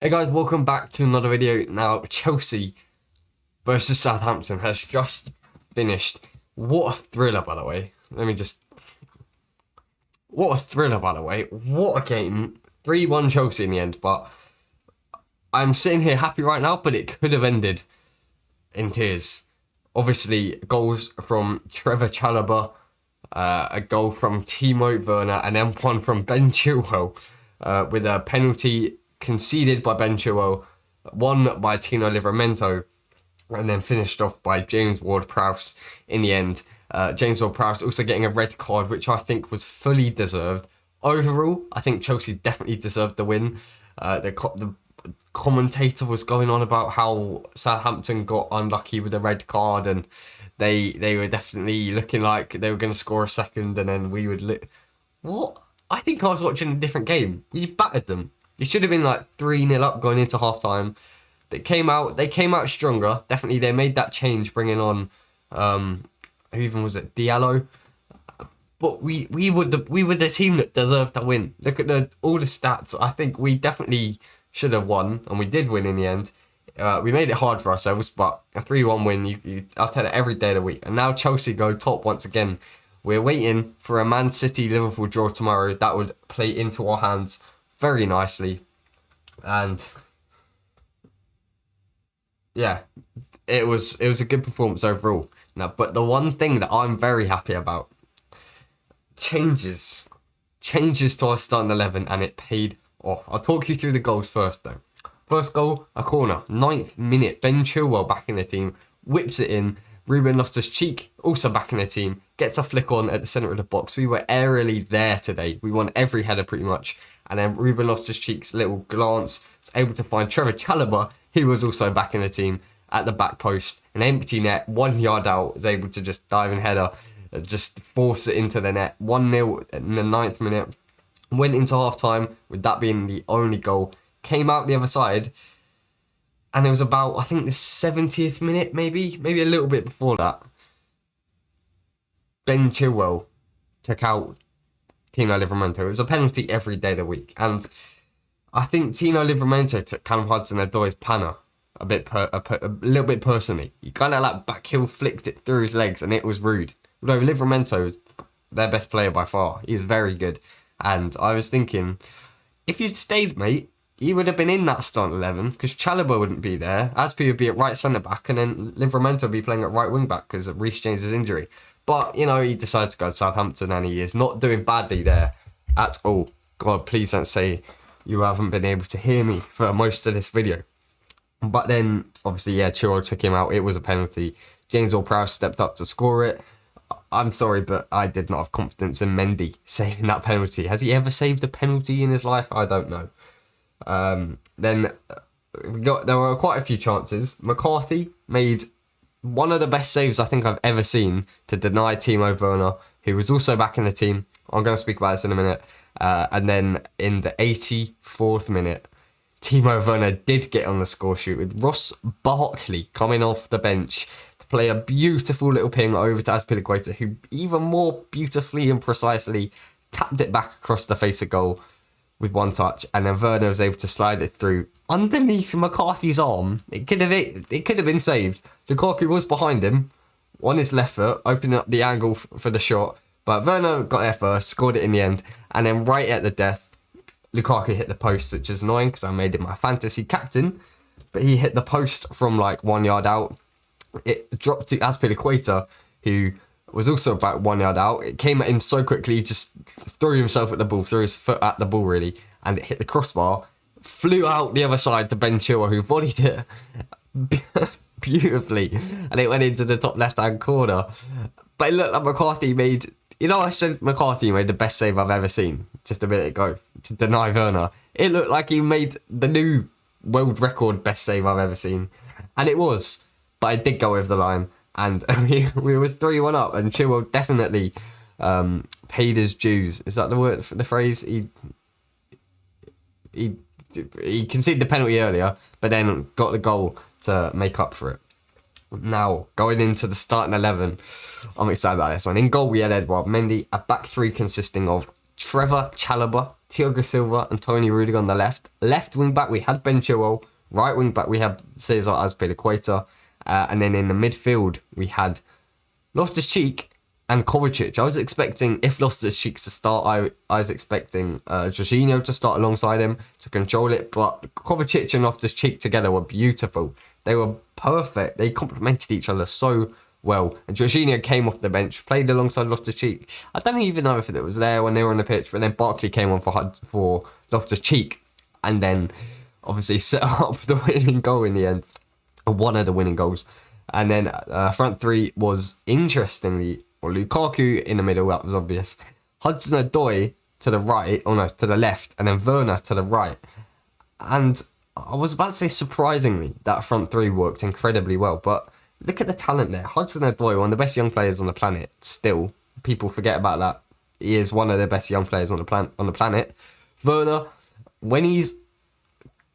Hey guys, welcome back to another video. Now, Chelsea versus Southampton has just finished. What a thriller, by the way. What a thriller, by the way. What a game. 3-1 Chelsea in the end, but I'm sitting here happy right now, but it could have ended in tears. Obviously, goals from Trevor Chalobah, a goal from Timo, Werner, and then one from Ben Chilwell with a penalty conceded by Ben Chilwell, won by Tino Livramento, and then finished off by James Ward-Prowse in the end. James Ward-Prowse also getting a red card, which I think was fully deserved. Overall, I think Chelsea definitely deserved the win. The commentator was going on about how Southampton got unlucky with a red card, and they were definitely looking like they were going to score a second, and then we would... What? I think I was watching a different game. We battered them. It should have been like 3-0 up going into half-time. They came out stronger. Definitely, they made that change, bringing on, who even was it? Diallo. But we were the team that deserved to win. Look at all the stats. I think we definitely should have won, and we did win in the end. We made it hard for ourselves, but a 3-1 win, I'll tell it every day of the week. And now Chelsea go top once again. We're waiting for a Man City-Liverpool draw tomorrow. That would play into our hands very nicely. And yeah, it was a good performance overall. Now, but the one thing that I'm very happy about, changes to our starting 11, and it paid off. I'll talk you through the goals first though. First goal, a corner, 9th minute, Ben Chilwell back in the team, whips it in. Ruben Loftus Cheek also back in the team, gets a flick on at the centre of the box. We were aerially there today. We won every header pretty much. And then Ruben Loftus Cheek's little glance was able to find Trevor Chalobah, who was also back in the team, at the back post. An empty net, 1 yard out, was able to just dive and header, just force it into the net. 1-0 in the 9th minute. Went into half time with that being the only goal. Came out the other side. And it was about, I think, the 70th minute, maybe a little bit before that. Ben Chilwell took out Tino Livramento. It was a penalty every day of the week. And I think Tino Livramento took Callum Hudson and Odoi's panna a little bit personally. He kind of like back heel flicked it through his legs, and it was rude. Although Livramento was their best player by far. He was very good. And I was thinking, if you'd stayed, mate, he would have been in that starting 11 because Chalobah wouldn't be there. Aspi would be at right centre back, and then Livramento would be playing at right wing back because of Reece James's injury. But, you know, he decided to go to Southampton, and he is not doing badly there at all. God, please don't say you haven't been able to hear me for most of this video. But then, obviously, yeah, Chilwell took him out. It was a penalty. James Ward-Prowse stepped up to score it. I'm sorry, but I did not have confidence in Mendy saving that penalty. Has he ever saved a penalty in his life? I don't know. Then there were quite a few chances. McCarthy made one of the best saves I think I've ever seen to deny Timo Werner, who was also back in the team. I'm going to speak about this in a minute. And then in the 84th minute, Timo Werner did get on the score sheet with Ross Barkley coming off the bench to play a beautiful little ping over to Azpilicueta, who even more beautifully and precisely tapped it back across the face of goal with one touch, and then Werner was able to slide it through underneath McCarthy's arm. It could have been saved. Lukaku was behind him on his left foot, opening up the angle for the shot, but Werner got there first, scored it in the end, and then right at the death, Lukaku hit the post, which is annoying because I made him my fantasy captain, but he hit the post from like 1 yard out. It dropped to Azpilicueta, who was also about 1 yard out. It came at him so quickly, he just threw himself at the ball, threw his foot at the ball really, and it hit the crossbar, flew out the other side to Ben Chilwell, who volleyed it beautifully, and it went into the top left-hand corner. But it looked like McCarthy made, I said McCarthy made the best save I've ever seen just a minute ago to deny Werner. It looked like he made the new world record best save I've ever seen, and it was, but it did go over the line. And we were 3-1 up, and Chilwell definitely paid his dues. Is that the word for the phrase? He conceded the penalty earlier, but then got the goal to make up for it. Now, going into the starting 11, I'm excited about this one. In goal, we had Edouard, Mendy, a back three consisting of Trevor Chalobah, Thiago Silva, and Tony Rudiger on the left. Left wing back, we had Ben Chilwell. Right wing back, we had Cesar Azpilicueta. And then in the midfield, we had Loftus-Cheek and Kovacic. I was expecting, if Loftus-Cheek to start, I was expecting Jorginho to start alongside him to control it. But Kovacic and Loftus-Cheek together were beautiful. They were perfect. They complemented each other so well. And Jorginho came off the bench, played alongside Loftus-Cheek. I don't even know if it was there when they were on the pitch, but then Barkley came on for Loftus-Cheek. And then obviously set up the winning goal in the end. One of the winning goals. And then front three was, interestingly, Lukaku in the middle, that was obvious. Hudson Odoi to the right, to the left, and then Werner to the right. And I was about to say, surprisingly, that front three worked incredibly well. But look at the talent there. Hudson Odoi, one of the best young players on the planet, still. People forget about that. He is one of the best young players on the planet. Werner, when he's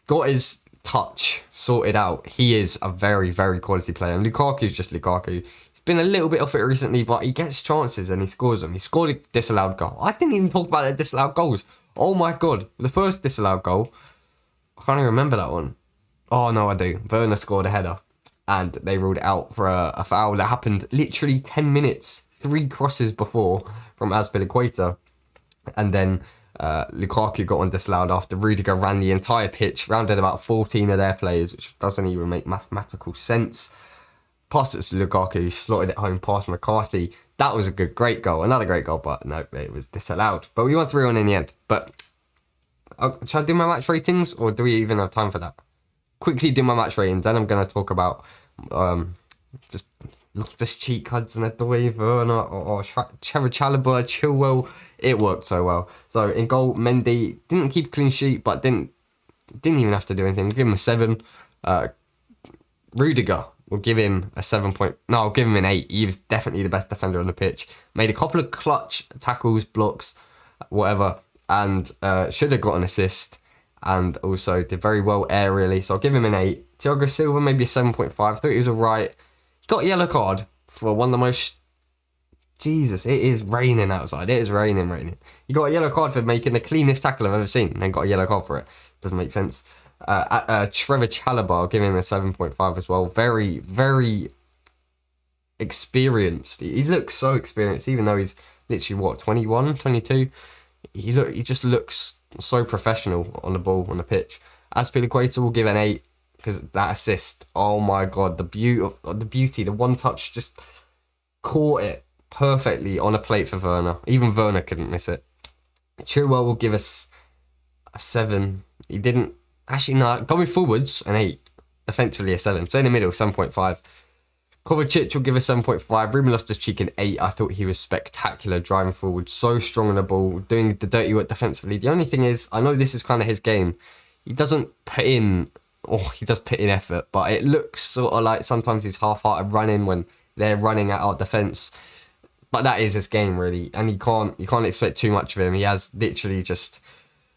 got his touch sorted out, he is a very, very quality player. And Lukaku's just Lukaku. He's been a little bit off it recently, but he gets chances and he scores them. He scored a disallowed goal. I didn't even talk about the disallowed goals. Oh my god. The first disallowed goal, I can't even remember that one. Oh no, I do. Werner scored a header and they ruled it out for a foul that happened literally 10 minutes, 3 crosses before from Azpilicueta. And then Lukaku got on disallowed after Rudiger ran the entire pitch, rounded about 14 of their players, which doesn't even make mathematical sense. Passed it to Lukaku, slotted it home past McCarthy. That was a great goal, another great goal, but no, it was disallowed. But we won 3-1 in the end. But should I do my match ratings, or do we even have time for that? Quickly do my match ratings, then I'm going to talk about just Loftus-Cheek, Hudson Odoi, Werner, or Trevor Chalobah, Chilwell. It worked so well. So in goal, Mendy didn't keep a clean sheet, but didn't even have to do anything. We'll give him a 7. Rudiger, we'll give him a 7. No, I'll give him an 8. He was definitely the best defender on the pitch. Made a couple of clutch tackles, blocks, whatever, and should have got an assist. And also did very well aerially. So I'll give him an 8. Thiago Silva, maybe a 7.5. I thought he was alright. He got a yellow card for one of the most... Jesus, it is raining outside. It is raining. He got a yellow card for making the cleanest tackle I've ever seen and then got a yellow card for it. Doesn't make sense. Trevor Chalobah, I'll give him a 7.5 as well. Very, very experienced. He looks so experienced, even though he's literally, 21, 22? He just looks so professional on the ball, on the pitch. Azpilicueta will give an 8 because that assist, oh my god, the beauty, the one touch just caught it perfectly on a plate for Werner. Even Werner couldn't miss it. Chilwell will give us a 7. He didn't... Actually, no. Going forwards, an 8. Defensively, a 7. So in the middle, 7.5. Kovacic will give us 7.5. Ruben Loftus-Cheek an 8. I thought he was spectacular driving forward. So strong on the ball. Doing the dirty work defensively. The only thing is, I know this is kind of his game. He doesn't put in... Oh, he does put in effort. But it looks sort of like sometimes he's half-hearted running when they're running at our defence. But that is his game, really. And you can't expect too much of him. He has literally just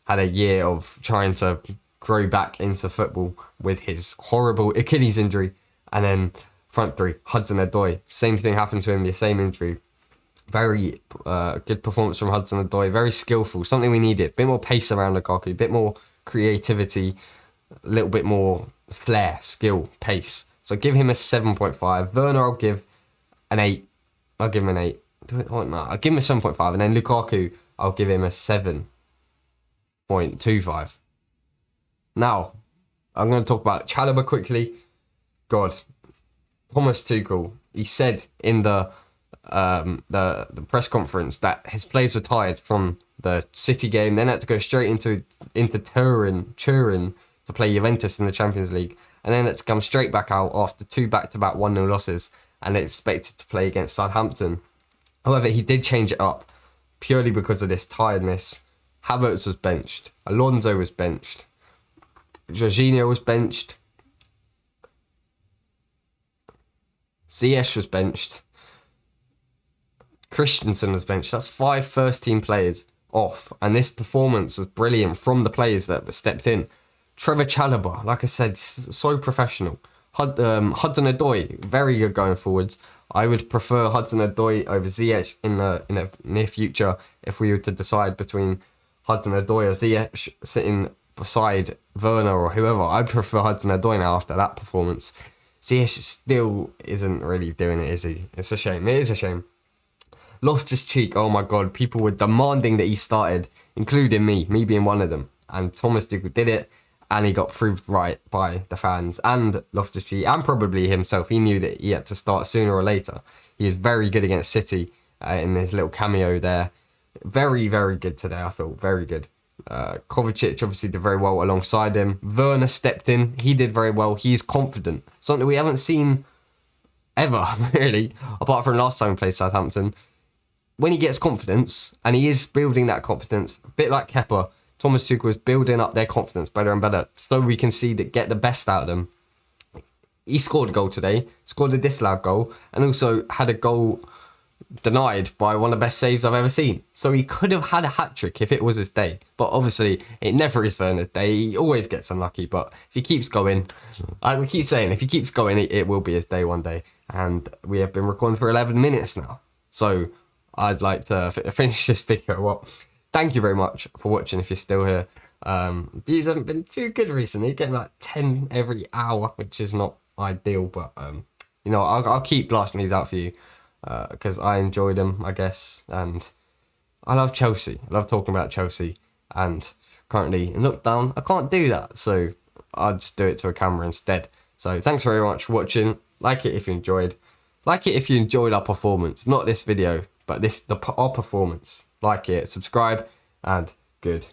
had a year of trying to grow back into football with his horrible Achilles injury. And then front three, Hudson Odoi. Same thing happened to him, the same injury. Very good performance from Hudson Odoi. Very skillful. Something we needed. A bit more pace around Lukaku. A bit more creativity. A little bit more flair, skill, pace. So give him a 7.5. Werner, I'll give an 8. I'll give him an 8. I'll give him a 7.5. And then Lukaku, I'll give him a 7.25. Now, I'm going to talk about Chalobah quickly. God, Thomas Tuchel, he said in the press conference that his players were tired from the City game. Then had to go straight into Turin to play Juventus in the Champions League. And then had to come straight back out after 2 back-to-back 1-0 losses and expected to play against Southampton. However, he did change it up purely because of this tiredness. Havertz was benched. Alonso was benched. Jorginho was benched. Ziyech was benched. Christensen was benched. That's 5 first-team players off. And this performance was brilliant from the players that stepped in. Trevor Chalobah, like I said, so professional. Hudson Odoi, very good going forwards. I would prefer Hudson-Odoi over Ziyech in the near future if we were to decide between Hudson-Odoi or Ziyech sitting beside Werner or whoever. I'd prefer Hudson-Odoi now after that performance. Ziyech still isn't really doing it, is he? It's a shame. It is a shame. Loftus-Cheek, oh my God, people were demanding that he started, including me being one of them. And Thomas Tuchel did it, and he got proved right by the fans and Loftus-Cheek, and probably himself. He knew that he had to start sooner or later. He was very good against City in his little cameo there. Very, very good today, I thought. Very good. Kovacic obviously did very well alongside him. Werner stepped in. He did very well. He's confident. Something we haven't seen ever, really, apart from last time we played Southampton. When he gets confidence, and he is building that confidence, a bit like Kepa, Thomas Tuchel is building up their confidence better and better so we can see that get the best out of them. He scored a goal today, scored a disallowed goal, and also had a goal denied by one of the best saves I've ever seen. So he could have had a hat-trick if it was his day. But obviously, it never is Werner's day. He always gets unlucky. But if he keeps going, I keep saying, if he keeps going, it will be his day one day. And we have been recording for 11 minutes now. So I'd like to finish this video. Well, thank you very much for watching if you're still here. Views haven't been too good recently. Getting like 10 every hour, which is not ideal. But, you know, I'll keep blasting these out for you. Because I enjoy them, I guess, and I love Chelsea. I love talking about Chelsea, and currently in lockdown, I can't do that, so I'll just do it to a camera instead. So thanks very much for watching. Like it if you enjoyed. Like it if you enjoyed our performance. Not this video, but our performance. Like it, subscribe, and good